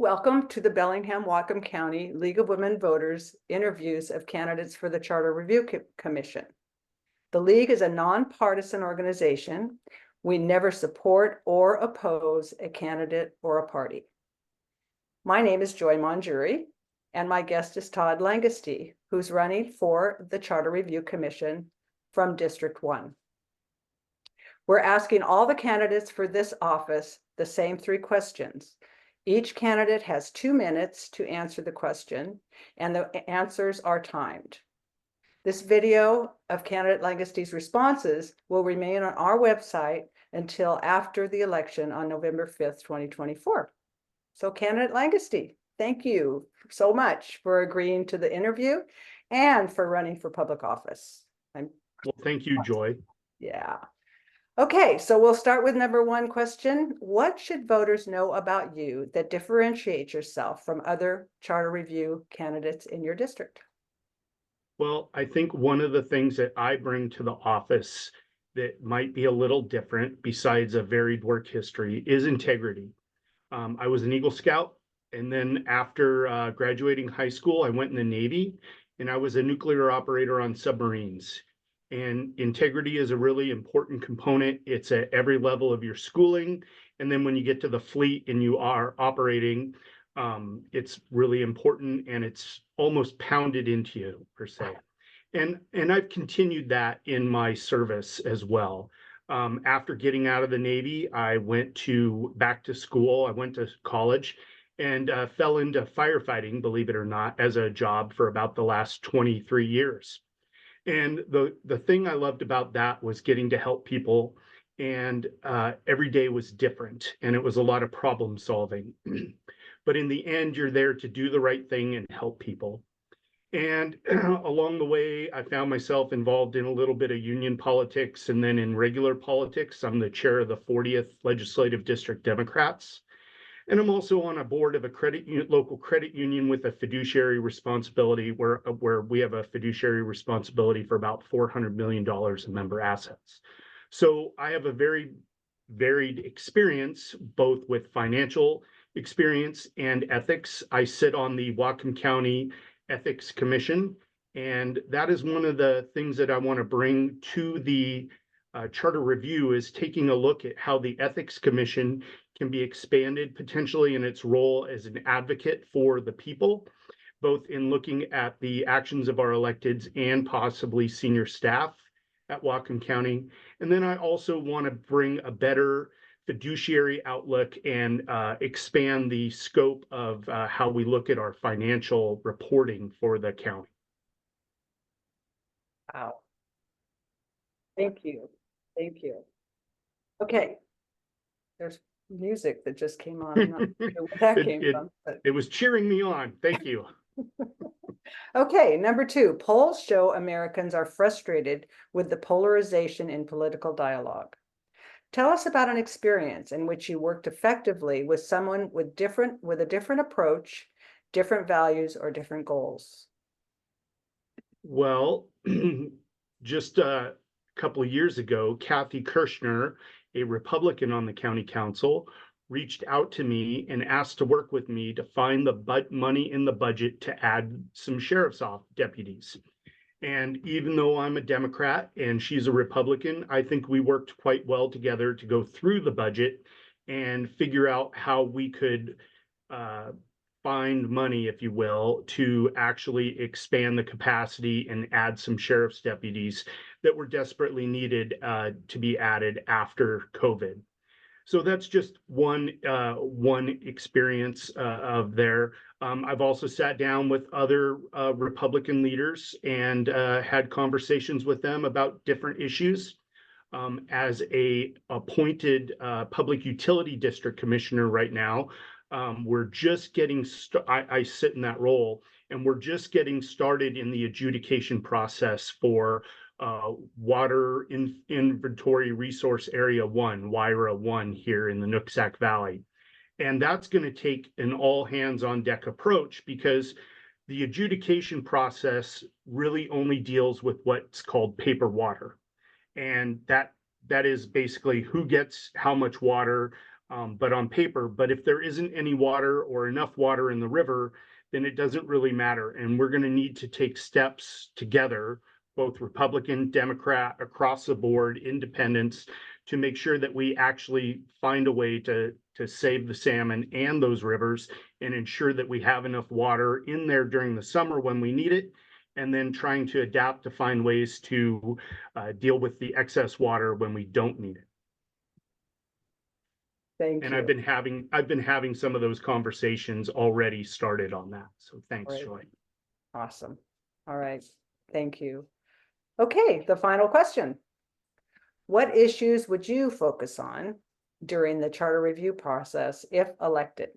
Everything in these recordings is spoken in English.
Welcome to the Bellingham-Whatcom County League of Women Voters interviews of candidates for the Charter Review Commission. The League is a nonpartisan organization. We never support or oppose a candidate or a party. My name is Joy Monjuri, and my guest is Todd Lagestee, who's running for the Charter Review Commission from District 1. We're asking all the candidates for this office the same 3 questions. Each candidate has 2 minutes to answer the question, and the answers are timed. This video of candidate Lagestee's responses will remain on our website until after the election on November 5th, 2024. So candidate Lagestee, thank you so much for agreeing to the interview and for running for public office. Well, thank you, Joy. Yeah. Okay, so we'll start with number 1 question. What should voters know about you that differentiates yourself from other charter review candidates in your district? Well, I think one of the things that I bring to the office that might be a little different, besides a varied work history, is integrity. I was an Eagle Scout, and then after graduating high school, I went in the Navy, and I was a nuclear operator on submarines. And integrity is a really important component. It's at every level of your schooling. And then when you get to the fleet and you are operating, it's really important, and it's almost pounded into you, per se. And I've continued that in my service as well. After getting out of the Navy, I went back to school. I went to college and fell into firefighting, believe it or not, as a job for about the last 23 years. And the thing I loved about that was getting to help people, and every day was different, and it was a lot of problem solving. But in the end, you're there to do the right thing and help people. And along the way, I found myself involved in a little bit of union politics, and then in regular politics. I'm the chair of the 40th Legislative District Democrats. And I'm also on a board of a local credit union with a fiduciary responsibility where we have a fiduciary responsibility for about $400 million in member assets. So I have a very varied experience, both with financial experience and ethics. I sit on the Whatcom County Ethics Commission, and that is one of the things that I want to bring to the Charter Review, is taking a look at how the Ethics Commission can be expanded potentially in its role as an advocate for the people, both in looking at the actions of our electeds and possibly senior staff at Whatcom County. And then I also want to bring a better fiduciary outlook and expand the scope of how we look at our financial reporting for the county. Wow. Thank you. Thank you. Okay. There's music that just came on. I'm not sure where that came from. But... It was cheering me on. Thank you. Okay, number 2, polls show Americans are frustrated with the polarization in political dialogue. Tell us about an experience in which you worked effectively with someone with a different approach, different values, or different goals. Well, just a couple of years ago, Kathy Kirschner, a Republican on the county council, reached out to me and asked to work with me to find the money in the budget to add some sheriff's deputies. And even though I'm a Democrat and she's a Republican, I think we worked quite well together to go through the budget and figure out how we could find money, if you will, to actually expand the capacity and add some sheriff's deputies that were desperately needed to be added after COVID. So that's just one experience of there. I've also sat down with other Republican leaders and had conversations with them about different issues. As a appointed public utility district commissioner right now, we're just getting I sit in that role, and we're just getting started in the adjudication process for Water Inventory Resource Area 1, WIRA 1, here in the Nooksack Valley. And that's going to take an all hands on deck approach, because the adjudication process really only deals with what's called paper water. And that is basically who gets how much water, but on paper. But if there isn't any water or enough water in the river, then it doesn't really matter. And we're going to need to take steps together, both Republican, Democrat, across the board, independents, to make sure that we actually find a way to save the salmon and those rivers and ensure that we have enough water in there during the summer when we need it, and then trying to adapt to find ways to deal with the excess water when we don't need it. Thank And you. I've been having some of those conversations already started on that. So thanks, Great. Joy. Awesome. All right. Thank you. Okay, the final question. What issues would you focus on during the charter review process if elected?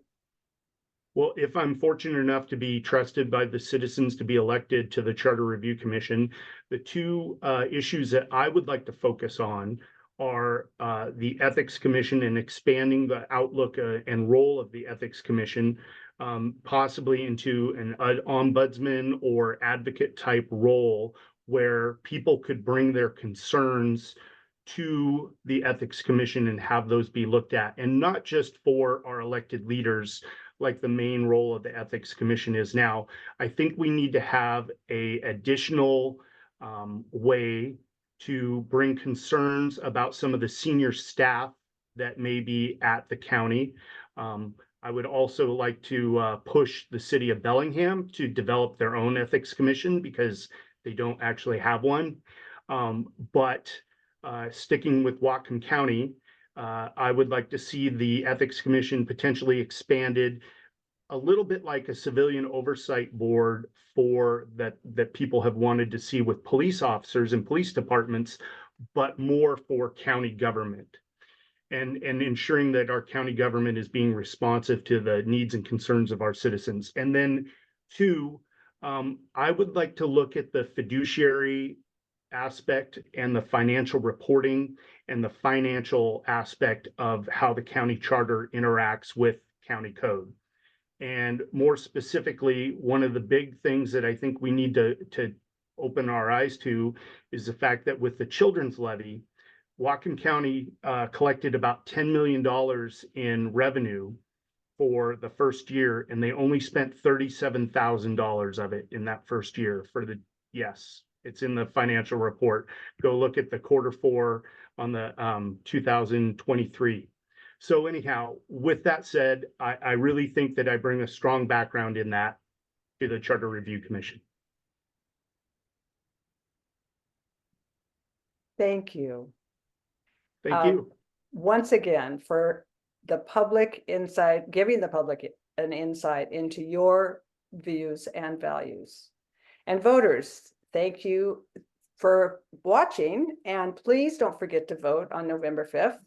Well, if I'm fortunate enough to be trusted by the citizens to be elected to the Charter Review Commission, the two issues that I would like to focus on are the Ethics Commission and expanding the outlook and role of the Ethics Commission, possibly into an ombudsman or advocate type role where people could bring their concerns to the Ethics Commission and have those be looked at, and not just for our elected leaders like the main role of the Ethics Commission is now. I think we need to have a additional way to bring concerns about some of the senior staff that may be at the county. I would also like to push the city of Bellingham to develop their own Ethics Commission because they don't actually have one. But sticking with Whatcom County, I would like to see the Ethics Commission potentially expanded a little bit like a civilian oversight board for that people have wanted to see with police officers and police departments, but more for county government, and ensuring that our county government is being responsive to the needs and concerns of our citizens. And then two, I would like to look at the fiduciary aspect and the financial reporting and the financial aspect of how the county charter interacts with county code. And more specifically, one of the big things that I think we need to open our eyes to is the fact that with the children's levy, Whatcom County collected about $10 million in revenue for the first year, and they only spent $37,000 of it in that first year for the, yes, it's in the financial report. Go look at the quarter four on the 2023. So anyhow, with that said, I really think that I bring a strong background in that to the Charter Review Commission. Thank you. Thank you. Once again, for the public insight, giving the public an insight into your views and values. And voters, thank you for watching, and please don't forget to vote on November 5th.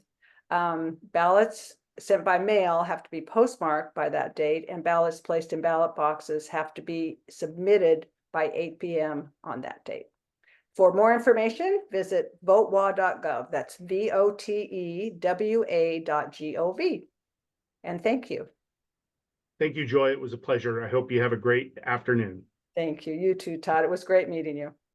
Ballots sent by mail have to be postmarked by that date, and ballots placed in ballot boxes have to be submitted by 8 p.m. on that date. For more information, visit votewa.gov. That's votewa.gov. And thank you. Thank you, Joy. It was a pleasure. I hope you have a great afternoon. Thank you. You too, Todd. It was great meeting you.